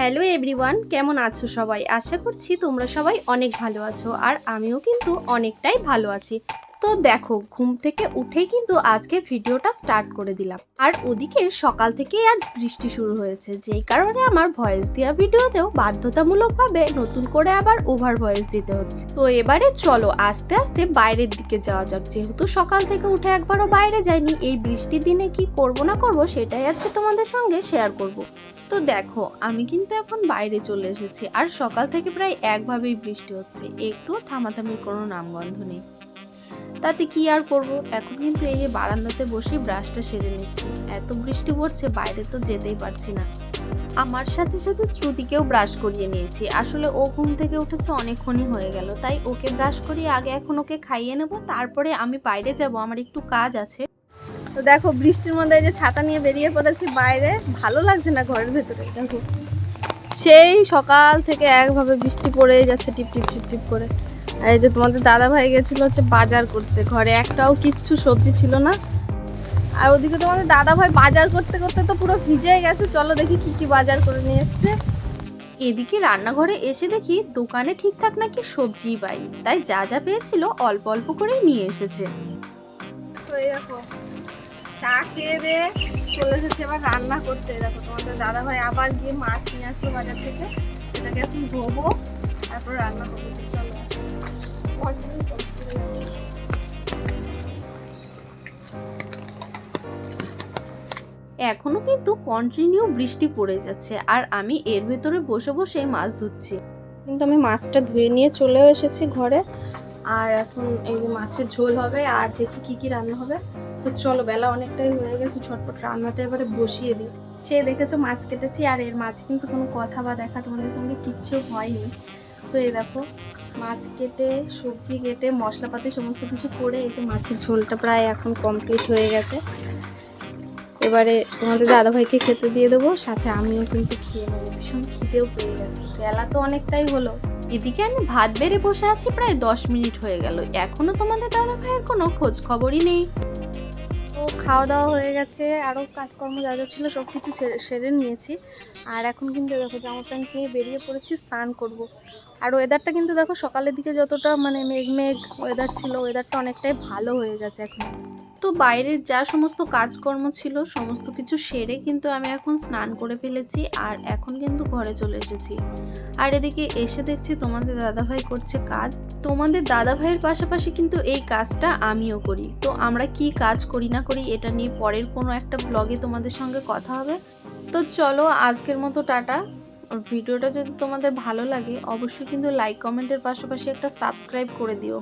Hello everyone, কেমন আছো সবাই? আশা করছি তোমরা সবাই অনেক ভালো আছো আর আমিও কিন্তু অনেকটাই ভালো আছি। তো দেখো, ঘুম থেকে উঠেই কিন্তু আজকে ভিডিওটা স্টার্ট করে দিলাম। আর ওদিকে সকাল থেকেই আজ বৃষ্টি শুরু হয়েছে, যেই কারণে আমার ভয়েস দেওয়া ভিডিওতেও বাধ্যতামূলকভাবে নতুন করে আবার ওভার ভয়েস দিতে হচ্ছে। তো এবারে চলো আস্তে আস্তে বাইরের দিকে যাওয়া যাক। যেহেতু সকাল থেকে উঠে একবারও বাইরে যাইনি, এই বৃষ্টির দিনে কি করব না করব সেটাই আজকে তোমাদের সঙ্গে শেয়ার করব। তো দেখো, আমি কিন্তু এখন বাইরে চলে এসেছি আর সকাল থেকে প্রায় একভাবেই বৃষ্টি হচ্ছে, একটু থামাথামির কোনো নামগন্ধ নেই। তাতে কি আর করব, এখন কিন্তু এই যে বারান্দাতে বসে ব্রাশটা সেরে নিচ্ছি। এত বৃষ্টি পড়ছে, বাইরে তো যেতেই পারছি না। আমার সাথে সাথে শ্রুতিকেও ব্রাশ করিয়ে নিয়েছি। আসলে ও ঘুম থেকে উঠেছে অনেকক্ষণই হয়ে গেল, তাই ওকে ব্রাশ করিয়ে আগে এখন ওকে খাইয়ে নেব, তারপরে আমি বাইরে যাব, আমার একটু কাজ আছে। তো দেখো, বৃষ্টির মধ্যে এই যে ছাতা নিয়ে বেরিয়ে পড়েছি বাইরে, ভালো লাগছে না ঘরের ভেতরে। দেখো, সেই সকাল থেকে একভাবে বৃষ্টি পড়েই যাচ্ছে টিপ টিপ টিপ টিপ করে। আর এই যে তোমাদের দাদা ভাই গেছিল হচ্ছে বাজার করতে, ঘরে একটাও কিচ্ছু সবজি ছিল না। আর ওদিকে তোমাদের দাদা ভাই বাজার করতে করতে তো পুরো ভিজে গেছে। চলো দেখি কি কি বাজার করে নিয়ে এসছে। এদিকে রান্নাঘরে এসে দেখি দোকানে ঠিকঠাক নাকি সবজিই পাইনি, তাই যা যা পেয়েছিল অল্প অল্প করেই নিয়ে এসেছে। তো এই দেখো, চা খেয়ে দিয়ে চলে এসেছি আবার রান্না করতে। দেখো, তোমাদের দাদা ভাই আবার গিয়ে মাছ নিয়ে আসলো বাজার থেকে, এটাকে এখন ধোবো, তারপর রান্না করবো। চলো এখনো কিন্তু কন্টিনিউ বৃষ্টি পড়ে যাচ্ছে আর আমি এর ভেতরে বসে বসে মাছ ধুচ্ছি। কিন্তু আমি মাছটা ধুয়ে নিয়ে চলেও এসেছি ঘরে। আর এখন এই যে মাছের ঝোল হবে, আর দেখি কি কি রান্না হবে। তো চলো, বেলা অনেকটাই হয়ে গেছে, ঝটপট রান্নাটা এবারে বসিয়ে দিই। সে দেখেছো মাছ কেটেছি, আর এর মাঝে কিন্তু কোনো কথা বা দেখা তোমাদের সঙ্গে কিচ্ছু হয়নি। তো এই দেখো, মাছ কেটে সবজি কেটে মশলাপাতি সমস্ত কিছু করে এই যে মাছের ঝোলটা প্রায় এখন কমপ্লিট হয়ে গেছে। এবারে তোমাদের দাদাভাইকে খেতে দিয়ে দেবো, সাথে আমিও কিন্তু খেয়ে নেবো। ভীষণ খিদেও পেয়ে গেছে, বেলা তো অনেকটাই হলো। এদিকে আমি ভাত বেড়ে বসে আছি, প্রায় 10 মিনিট হয়ে গেল, এখনো তোমাদের দাদাভাইয়ের কোনো খোঁজ খবরই নেই। তো খাওয়া দাওয়া হয়ে গেছে, আরও কাজকর্ম যা যা ছিল সব কিছু সেরে নিয়েছি। আর এখন কিন্তু দেখো, জামা প্যান্ট নিয়ে বেরিয়ে পড়েছি স্নান করব। আর ওয়েদারটা কিন্তু দেখো, সকালের দিকে যতটা মানে মেঘ মেঘ ওয়েদার ছিল, ওয়েদারটা অনেকটাই ভালো হয়ে গেছে এখন। তো বাইরের যা সমস্ত কাজকর্ম ছিল সমস্ত কিছু সেরে কিন্তু আমি এখন স্নান করে ফেলেছি, আর এখন কিন্তু ঘরে চলে এসেছি। আর এদিকে এসে দেখছি তোমাদের দাদাভাই করছে কাজ। তোমাদের দাদাভাইয়ের পাশাপাশি কিন্তু এই কাজটা আমিও করি। তো আমরা কি কাজ করি না করি এটা নিয়ে পরের কোনো একটা ব্লগে তোমাদের সঙ্গে কথা হবে। তো চলো, আজকের মতো টাটা। ভিডিওটা যদি তোমাদের ভালো লাগে অবশ্যই কিন্তু লাইক কমেন্টের পাশাপাশি একটা সাবস্ক্রাইব করে দিও।